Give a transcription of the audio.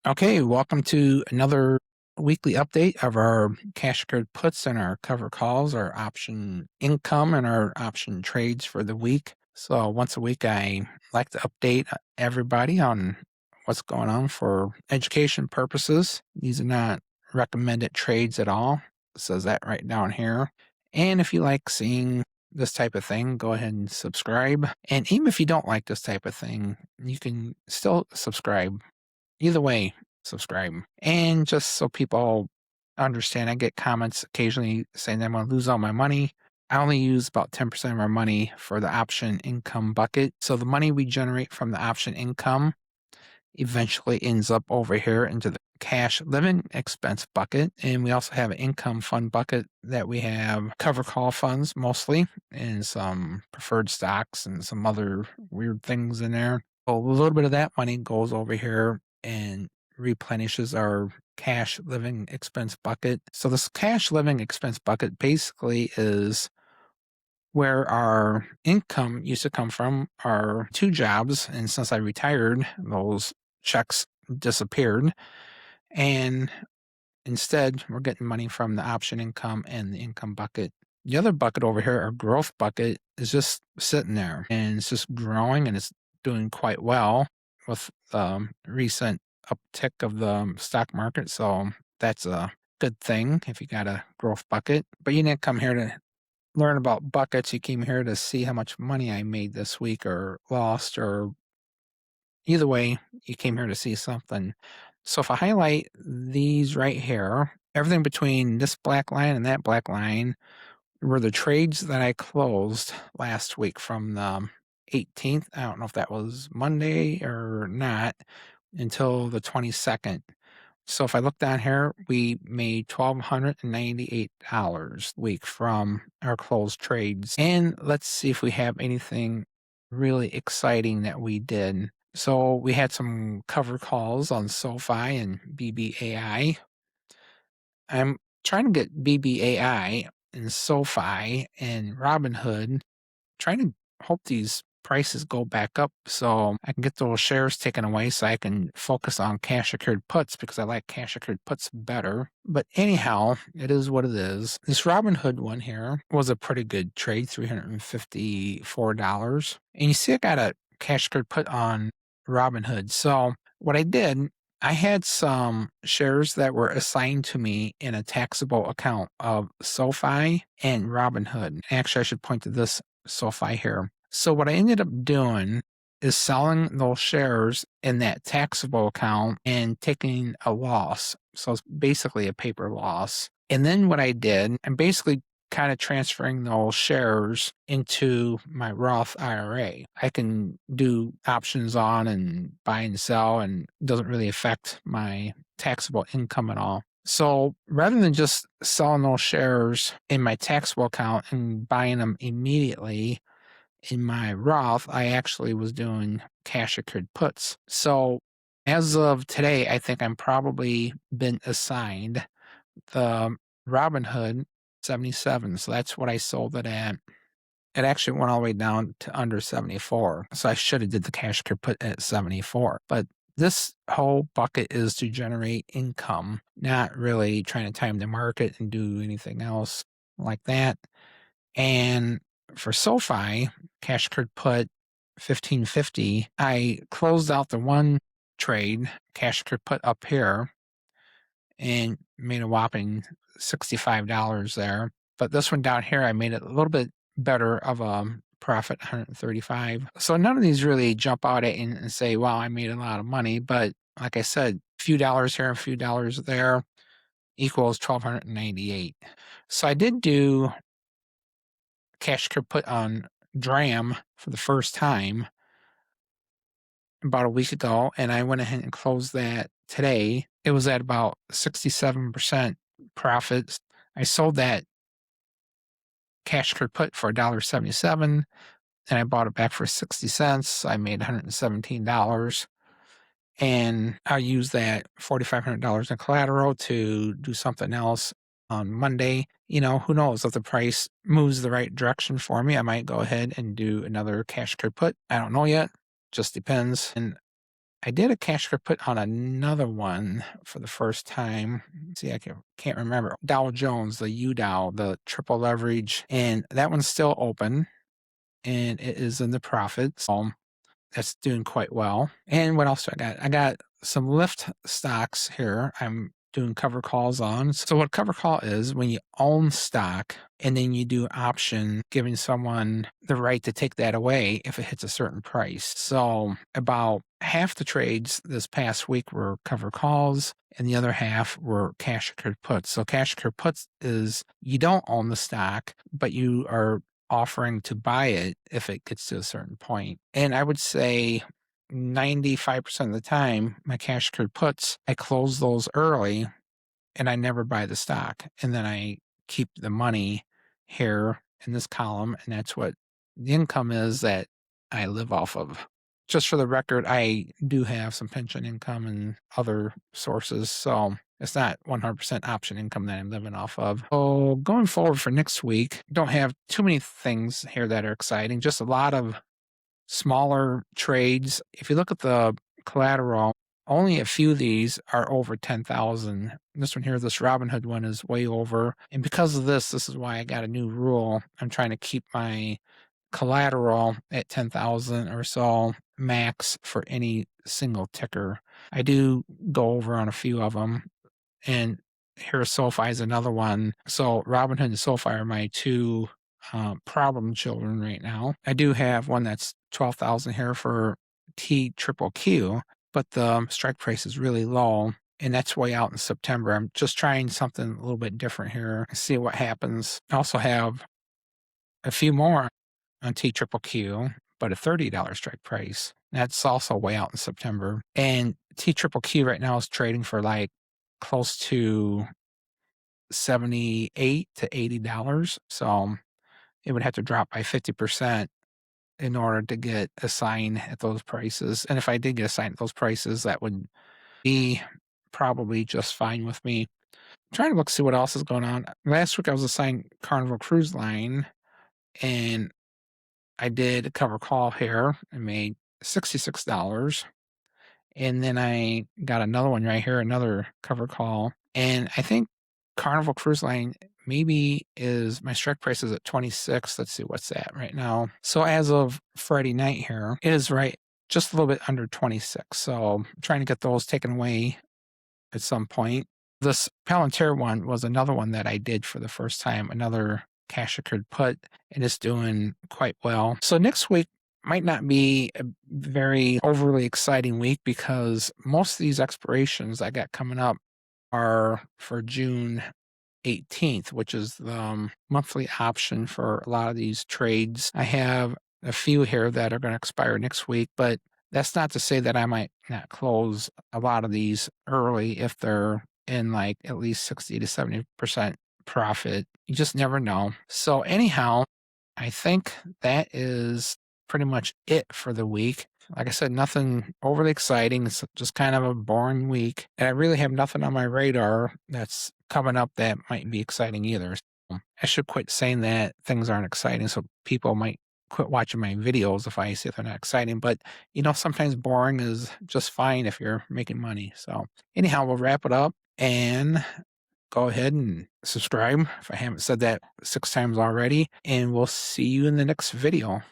Okay, welcome to another weekly update of our cash secured puts and our cover calls, our option income, and our option trades for the week. So once a week, I like to update everybody on what's going on for education purposes. These are not recommended trades at all. It says that right down here. And if you like seeing this type of thing, go ahead and subscribe. And even if you don't like this type of thing, you can still subscribe. Either way, subscribe. And just so people understand, I get comments occasionally saying that I'm going to lose all my money. I only use about 10% of our money for the option income bucket. So the money we generate from the option income eventually ends up over here into the cash living expense bucket. And we also have an income fund bucket that we have cover call funds mostly, and some preferred stocks and some other weird things in there. So a little bit of that money goes over here and replenishes our cash living expense bucket. So this cash living expense bucket basically is where our income used to come from, our two jobs. And since I retired, those checks disappeared. And instead, we're getting money from the option income and the income bucket. The other bucket over here, our growth bucket, is just sitting there and it's just growing and it's doing quite well with the recent uptick of the stock market. So that's a good thing if you got a growth bucket. But you didn't come here to learn about buckets. You came here to see how much money I made this week or lost, or either way, you came here to see something. So if I highlight these right here, everything between this black line and that black line were the trades that I closed last week from the 18th. I don't know if that was Monday or not, until the 22nd. So if I look down here, we made $1,298 a week from our closed trades. And let's see if we have anything really exciting that we did. So we had some cover calls on SOFI and BBAI. I'm trying to get BBAI and SOFI and Robinhood, trying to hope these prices go back up so I can get those shares taken away so I can focus on cash secured puts, because I like cash secured puts better. But anyhow, it is what it is. This Robinhood one here was a pretty good trade, $354. And you see I got a cash secured put on Robinhood. So what I did, I had some shares that were assigned to me in a taxable account of SOFI and Robinhood. Actually, I should point to this SOFI here. So what I ended up doing is selling those shares in that taxable account and taking a loss. So it's basically a paper loss. And then what I did, I'm basically kind of transferring those shares into my Roth IRA. I can do options on and buy and sell, and it doesn't really affect my taxable income at all. So rather than just selling those shares in my taxable account and buying them immediately in my Roth, I actually was doing cash secured puts. So as of today, I think I'm probably been assigned the Robinhood 77. So that's what I sold it at. It actually went all the way down to under 74. So I should have did the cash secured put at 74. But this whole bucket is to generate income, not really trying to time the market and do anything else like that. And for SOFI, cash secured put 1550, I closed out the one trade, cash secured put up here, and made a whopping $65 there. But this one down here, I made it a little bit better of a profit, 135. So none of these really jump out at you and say, wow, I made a lot of money. But like I said, a few dollars here and a few dollars there equals 1,298. So I did do cash secured put on DRAM for the first time about a week ago, and I went ahead and closed that today. It was at about 67% profits. I sold that cash secured put for $1.77, and I bought it back for 60 cents. I made $117. And I used that $4,500 in collateral to do something else on Monday. You know, who knows, if the price moves the right direction for me, I might go ahead and do another cash secured put. I don't know yet. Just depends. And I did a cash card put on another one for the first time. See, I can't remember. Dow Jones, the UDOW, the triple leverage, and that one's still open and it is in the profit. So that's doing quite well. And what else do I got? I got some lift stocks here. I'm doing cover calls on. So what cover call is when you own stock and then you do option giving someone the right to take that away if it hits a certain price. So about half the trades this past week were cover calls and the other half were cash secured puts. So cash secured puts is you don't own the stock, but you are offering to buy it if it gets to a certain point. And I would say 95% of the time, my cash secured puts, I close those early and I never buy the stock. And then I keep the money here in this column. And that's what the income is that I live off of. Just for the record, I do have some pension income and other sources. So it's not 100% option income that I'm living off of. So going forward for next week, don't have too many things here that are exciting, just a lot of smaller trades. If you look at the collateral, only a few of these are over 10,000. This one here, this Robinhood one is way over. And because of this is why I got a new rule. I'm trying to keep my collateral at 10,000 or so max for any single ticker. I do go over on a few of them. And here SOFI is another one. So Robinhood and SOFI are my two problem children right now. I do have one that's 12,000 here for TQQQ, but the strike price is really low. And that's way out in September. I'm just trying something a little bit different here, see what happens. I also have a few more on TQQQ, but a $30 strike price. That's also way out in September. And TQQQ right now is trading for like close to $78 to $80. So it would have to drop by 50% in order to get a sign at those prices. And if I did get a sign at those prices, that would be probably just fine with me. I'm trying to look see what else is going on. Last week I was assigned Carnival Cruise Line and I did a cover call here and made $66. And then I got another one right here, another cover call. And I think Carnival Cruise Line maybe is my strike price is at 26. Let's see what's that right now. So as of Friday night here, it is right just a little bit under 26. So I'm trying to get those taken away at some point. This Palantir one was another one that I did for the first time, another cash secured put, and it's doing quite well. So next week might not be a very overly exciting week because most of these expirations I got coming up are for June 18th, which is the monthly option for a lot of these trades. I have a few here that are going to expire next week, but that's not to say that I might not close a lot of these early if they're in like at least 60 to 70% profit. You just never know. So anyhow, I think that is pretty much it for the week. Like I said, nothing overly exciting. It's just kind of a boring week. And I really have nothing on my radar that's coming up that might be exciting either. So I should quit saying that things aren't exciting so people might quit watching my videos if I say they're not exciting. But, sometimes boring is just fine if you're making money. So anyhow, we'll wrap it up and go ahead and subscribe if I haven't said that 6 times already. And we'll see you in the next video.